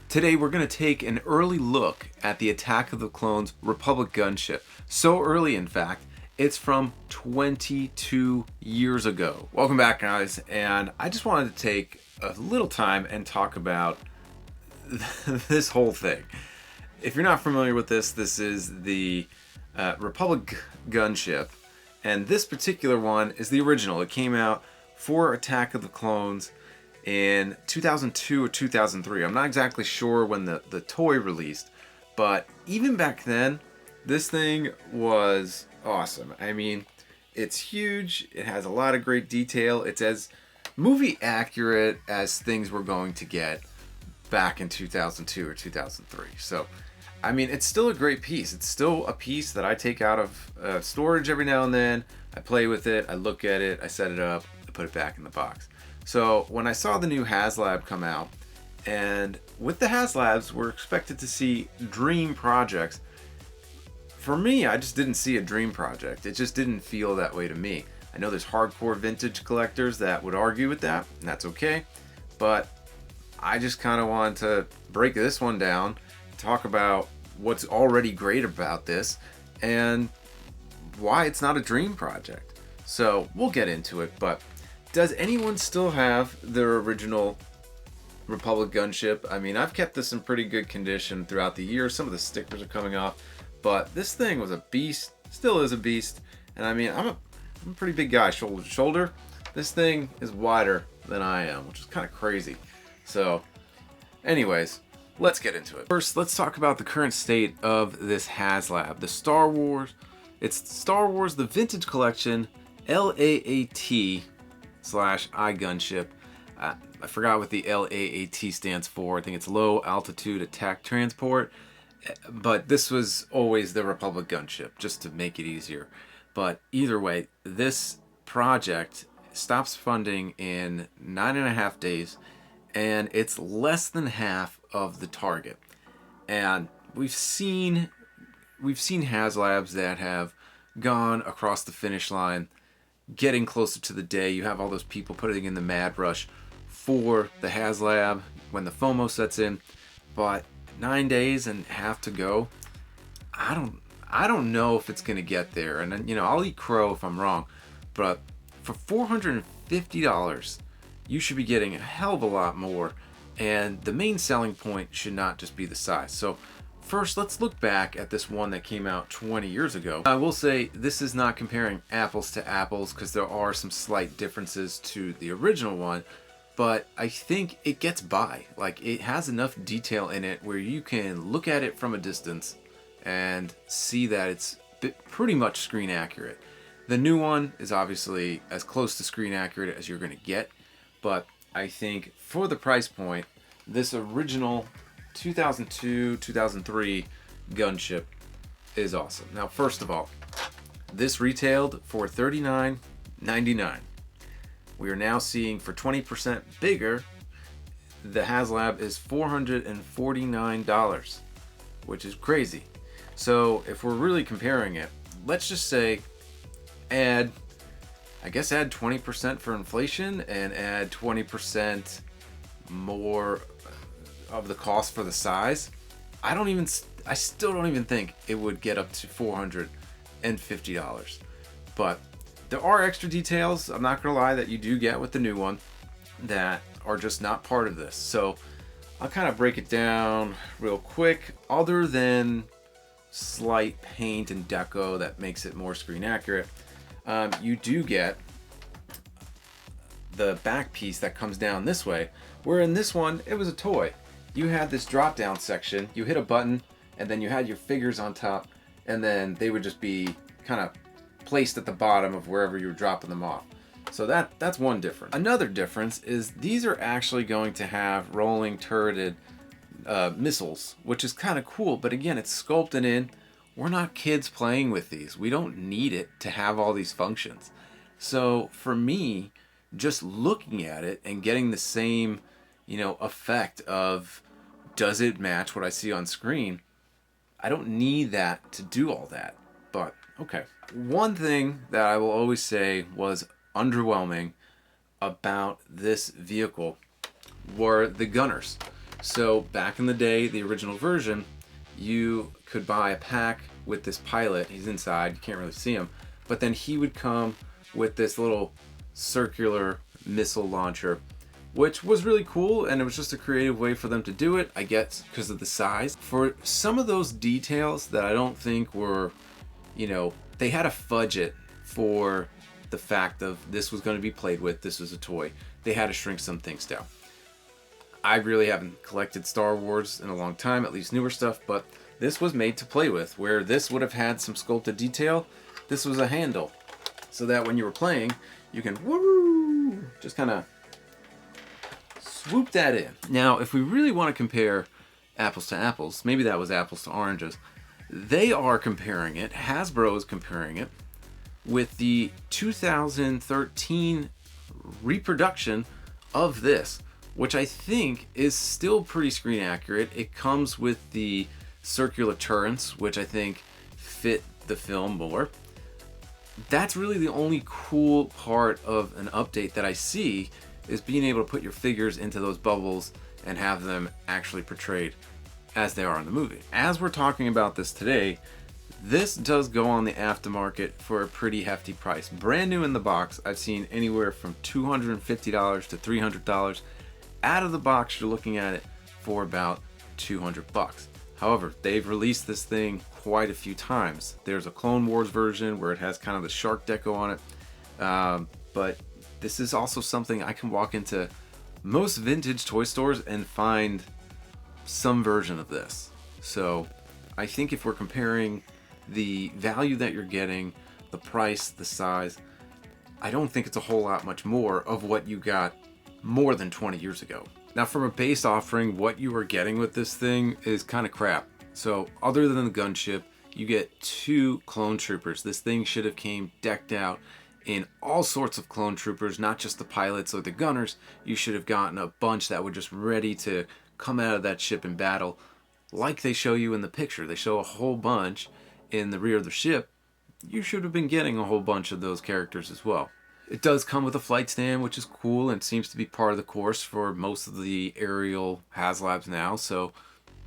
Today we're going to take an early look at the Attack of the Clones Republic gunship. So early, in fact, it's from 22 years ago. Welcome back, guys, and I just wanted to take a little time and talk about this whole thing. If you're not familiar with this, this is the Republic gunship, and this particular one is the original. It came out for Attack of the Clones in 2002 or 2003. I'm not exactly sure when the toy released, but even back then, this thing was awesome. I mean, it's huge. It has a lot of great detail. It's as movie accurate as things were going to get back in 2002 or 2003. So, I mean, it's still a great piece. It's still a piece that I take out of storage every now and then. I play with it. I look at it. I set it up. I put it back in the box. So when I saw the new Haslab come out, and with the Haslabs, we're expected to see dream projects. For me, I just didn't see a dream project. It just didn't feel that way to me. I know there's hardcore vintage collectors that would argue with that, and that's okay. But I just kind of wanted to break this one down, talk about what's already great about this, and why it's not a dream project. So we'll get into it, but does anyone still have their original Republic gunship? I mean, I've kept this in pretty good condition throughout the year. Some of the stickers are coming off, but this thing was a beast, still is a beast. And I mean, I'm a pretty big guy, shoulder to shoulder. This thing is wider than I am, which is kind of crazy. So anyways, let's get into it. First, let's talk about the current state of this Haslab. It's Star Wars The Vintage Collection LAAT / iGunship. I forgot what the LAAT stands for. I think it's Low Altitude Attack Transport. But this was always the Republic gunship, just to make it easier. But either way, this project stops funding in 9.5 days, and it's less than half of the target. And we've seen Haslabs that have gone across the finish line, getting closer to the day. You have all those people putting in the mad rush for the Haslab when the FOMO sets in, but 9 days and half to go. I don't know if it's gonna get there, and you know, I'll eat crow if I'm wrong, but for $450 you should be getting a hell of a lot more, and the main selling point should not just be the size. So first, let's look back at this one that came out 20 years ago. I will say this is not comparing apples to apples because there are some slight differences to the original one, but I think it gets by. Like, it has enough detail in it where you can look at it from a distance and see that it's pretty much screen accurate. The new one is obviously as close to screen accurate as you're going to get, but I think for the price point, this original 2002, 2003 gunship is awesome. Now, first of all, this retailed for $39.99. We are now seeing for 20% bigger, the Haslab is $449, which is crazy. So if we're really comparing it, let's just say add 20% for inflation and add 20% more of the cost for the size. I still don't even think it would get up to $450. But there are extra details, I'm not gonna lie, that you do get with the new one that are just not part of this. So I'll kind of break it down real quick. Other than slight paint and deco that makes it more screen accurate, you do get the back piece that comes down this way, where in this one it was a toy. You had this drop down section, you hit a button, and then you had your figures on top, and then they would just be kind of placed at the bottom of wherever you were dropping them off. So that's one difference. Another difference is these are actually going to have rolling turreted missiles, which is kind of cool, but again, it's sculpted in. We're not kids playing with these. We don't need it to have all these functions. So for me, just looking at it and getting the same, effect of, does it match what I see on screen? I don't need that to do all that, but okay. One thing that I will always say was underwhelming about this vehicle were the gunners. So back in the day, the original version, you could buy a pack with this pilot. He's inside, you can't really see him, but then he would come with this little circular missile launcher, which was really cool, and it was just a creative way for them to do it, I guess, because of the size. For some of those details that I don't think were, they had to fudge it for the fact of this was going to be played with, this was a toy. They had to shrink some things down. I really haven't collected Star Wars in a long time, at least newer stuff, but this was made to play with. Where this would have had some sculpted detail, this was a handle. So that when you were playing, you can woo, just kind of swoop that in. Now, if we really want to compare apples to apples, maybe that was apples to oranges, they are comparing it, Hasbro is comparing it, with the 2013 reproduction of this, which I think is still pretty screen accurate. It comes with the circular turrets, which I think fit the film more. That's really the only cool part of an update that I see, is being able to put your figures into those bubbles and have them actually portrayed as they are in the movie. As we're talking about this today, this does go on the aftermarket for a pretty hefty price. Brand new in the box, I've seen anywhere from $250 to $300. Out of the box, you're looking at it for about $200. However, they've released this thing quite a few times. There's a Clone Wars version where it has kind of the shark deco on it, but this is also something I can walk into most vintage toy stores and find some version of this. So I think if we're comparing the value that you're getting, the price, the size, I don't think it's a whole lot much more of what you got more than 20 years ago. Now, from a base offering, what you are getting with this thing is kind of crap. So other than the gunship, you get 2 clone troopers. This thing should have came decked out in all sorts of clone troopers, not just the pilots or the gunners. You should have gotten a bunch that were just ready to come out of that ship in battle, like they show you in the picture. They show a whole bunch in the rear of the ship. You should have been getting a whole bunch of those characters as well. It does come with a flight stand, which is cool and seems to be part of the course for most of the aerial Haslabs now, so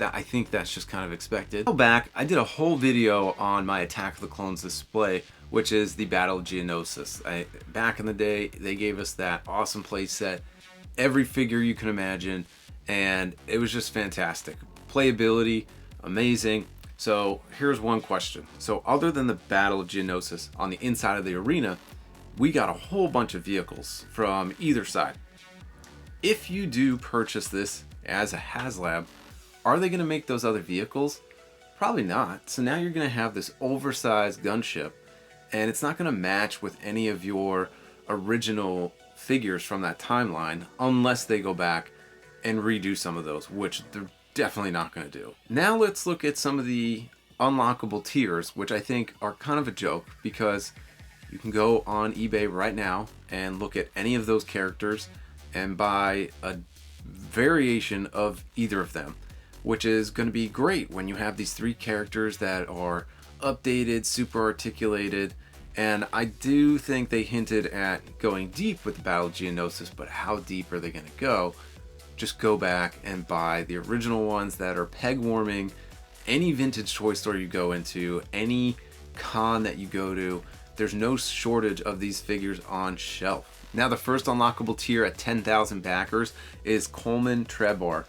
I think that's just kind of expected. A while back, I did a whole video on my Attack of the Clones display, which is the Battle of Geonosis. Back in the day, they gave us that awesome play set, every figure you can imagine, and it was just fantastic. Playability, amazing. So here's one question. So other than the Battle of Geonosis, on the inside of the arena, we got a whole bunch of vehicles from either side. If you do purchase this as a Haslab, are they going to make those other vehicles? Probably not. So now you're going to have this oversized gunship, and it's not going to match with any of your original figures from that timeline unless they go back and redo some of those, which they're definitely not going to do. Now let's look at some of the unlockable tiers, which I think are kind of a joke, because you can go on eBay right now and look at any of those characters and buy a variation of either of them, which is going to be great when you have these 3 characters that are updated, super articulated, and I do think they hinted at going deep with the Battle of Geonosis, but how deep are they going to go? Just go back and buy the original ones that are peg warming. Any vintage toy store you go into, any con that you go to, there's no shortage of these figures on shelf. Now the first unlockable tier at 10,000 backers is Coleman Trebar.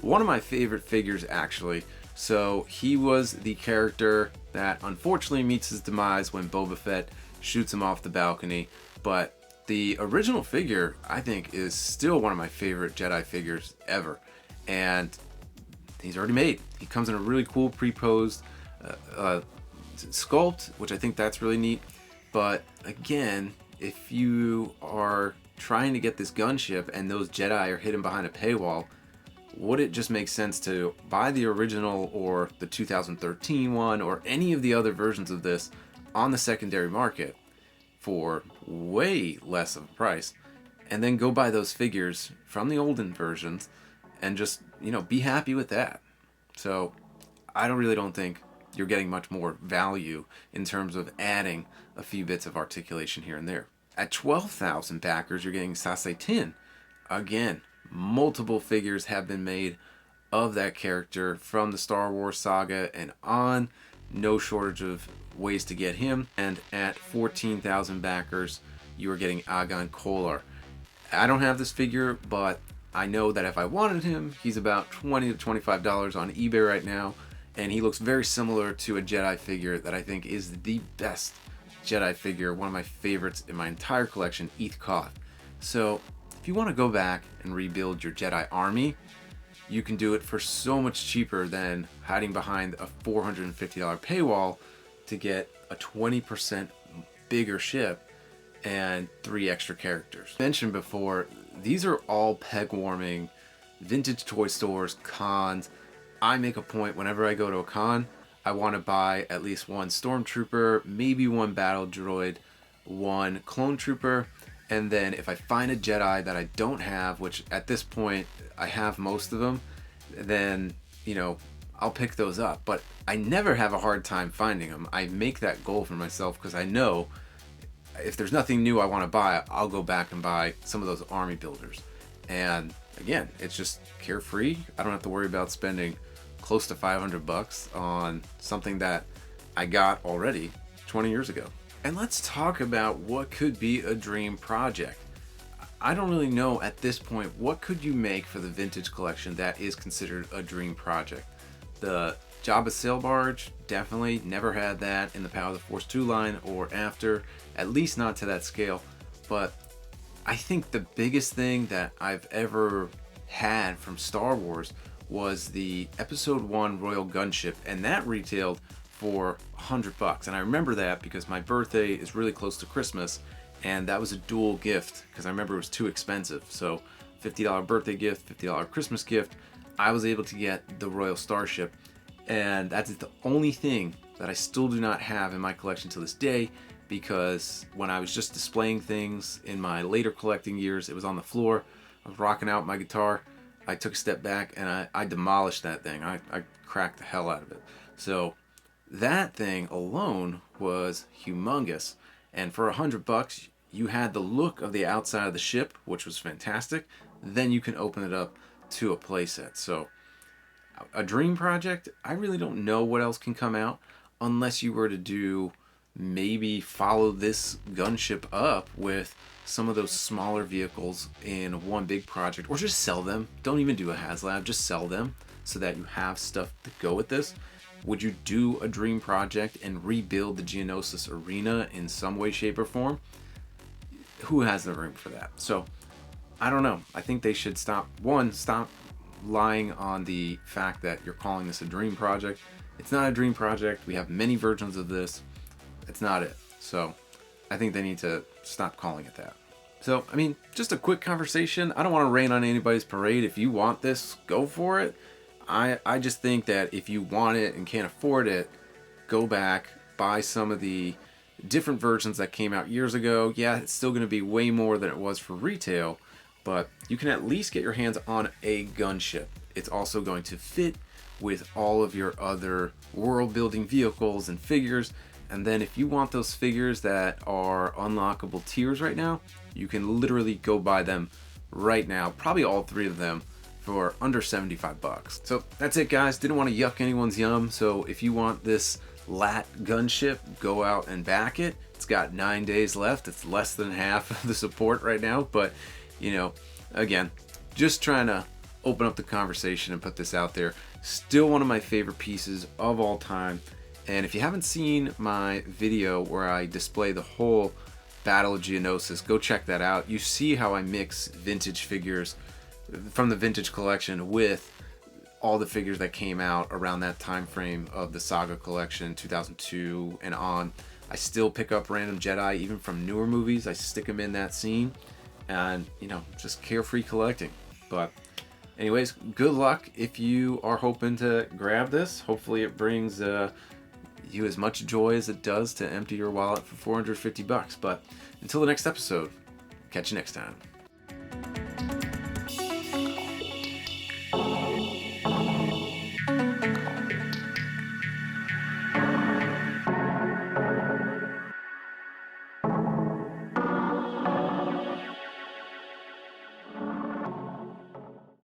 One of my favorite figures, actually. So he was the character that unfortunately meets his demise when Boba Fett shoots him off the balcony, but the original figure, I think, is still one of my favorite Jedi figures ever, and he's already made. He comes in a really cool pre-posed sculpt, which I think that's really neat. But again, if you are trying to get this gunship and those Jedi are hidden behind a paywall, would it just make sense to buy the original or the 2013 one or any of the other versions of this on the secondary market for way less of a price, and then go buy those figures from the olden versions and just, be happy with that? So I really don't think you're getting much more value in terms of adding a few bits of articulation here and there. At 12,000 backers, you're getting Sasae Tin. Again, multiple figures have been made of that character from the Star Wars saga and on. No shortage of ways to get him. And at 14,000 backers, you are getting Agan Kolar. I don't have this figure, but I know that if I wanted him, he's about $20 to $25 on eBay right now. And he looks very similar to a Jedi figure that I think is the best Jedi figure, one of my favorites in my entire collection, Eth Koth. So if you want to go back and rebuild your Jedi army, you can do it for so much cheaper than hiding behind a $450 paywall to get a 20% bigger ship and 3 extra characters. Mentioned before, these are all peg warming vintage toy stores, cons. I make a point whenever I go to a con, I want to buy at least 1 stormtrooper, maybe 1 battle droid, 1 clone trooper, and then if I find a Jedi that I don't have, which at this point I have most of them, then, you know, I'll pick those up. But I never have a hard time finding them. I make that goal for myself because I know if there's nothing new I want to buy, I'll go back and buy some of those army builders. And again, it's just carefree. I don't have to worry about spending close to $500 on something that I got already 20 years ago. And let's talk about what could be a dream project. I don't really know at this point, what could you make for the vintage collection that is considered a dream project? The Jabba sail barge, definitely never had that in the Power of the Force 2 line or after, at least not to that scale. But I think the biggest thing that I've ever had from Star Wars was the Episode 1 Royal Gunship, and that retailed for $100. And I remember that because my birthday is really close to Christmas, and that was a dual gift because I remember it was too expensive. So $50 birthday gift, $50 Christmas gift. I was able to get the Royal Starship, and that's the only thing that I still do not have in my collection to this day, because when I was just displaying things in my later collecting years, it was on the floor. I was rocking out my guitar. I took a step back and I demolished that thing. I cracked the hell out of it. So that thing alone was humongous. And for $100, you had the look of the outside of the ship, which was fantastic. Then you can open it up to a playset. So a dream project, I really don't know what else can come out unless you were to do maybe follow this gunship up with some of those smaller vehicles in one big project, or just sell them. Don't even do a Haslab, just sell them so that you have stuff to go with this. Would you do a dream project and rebuild the Geonosis arena in some way, shape, or form? Who has the room for that? So I don't know. I think they should stop lying on the fact that you're calling this a dream project. It's not a dream project. We have many versions of this. It's not it. So I think they need to stop calling it that. So, I mean, just a quick conversation. I don't want to rain on anybody's parade. If you want this, go for it. I just think that if you want it and can't afford it, go back, buy some of the different versions that came out years ago. Yeah, it's still going to be way more than it was for retail, but you can at least get your hands on a gunship. It's also going to fit with all of your other world building vehicles and figures. And then if you want those figures that are unlockable tiers right now, you can literally go buy them right now, probably all 3 of them, for under $75. So that's it, guys. Didn't want to yuck anyone's yum. So if you want this LAAT gunship, go out and back it. It's got 9 days left. It's less than half of the support right now. But, you know, again, just trying to open up the conversation and put this out there. Still one of my favorite pieces of all time. And if you haven't seen my video where I display the whole Battle of Geonosis, go check that out. You see how I mix vintage figures from the vintage collection with all the figures that came out around that time frame of the Saga collection, 2002 and on. I still pick up random Jedi, even from newer movies. I stick them in that scene, and, you know, just carefree collecting. But anyways, good luck if you are hoping to grab this. Hopefully it brings you as much joy as it does to empty your wallet for $450. But until the next episode, catch you next time.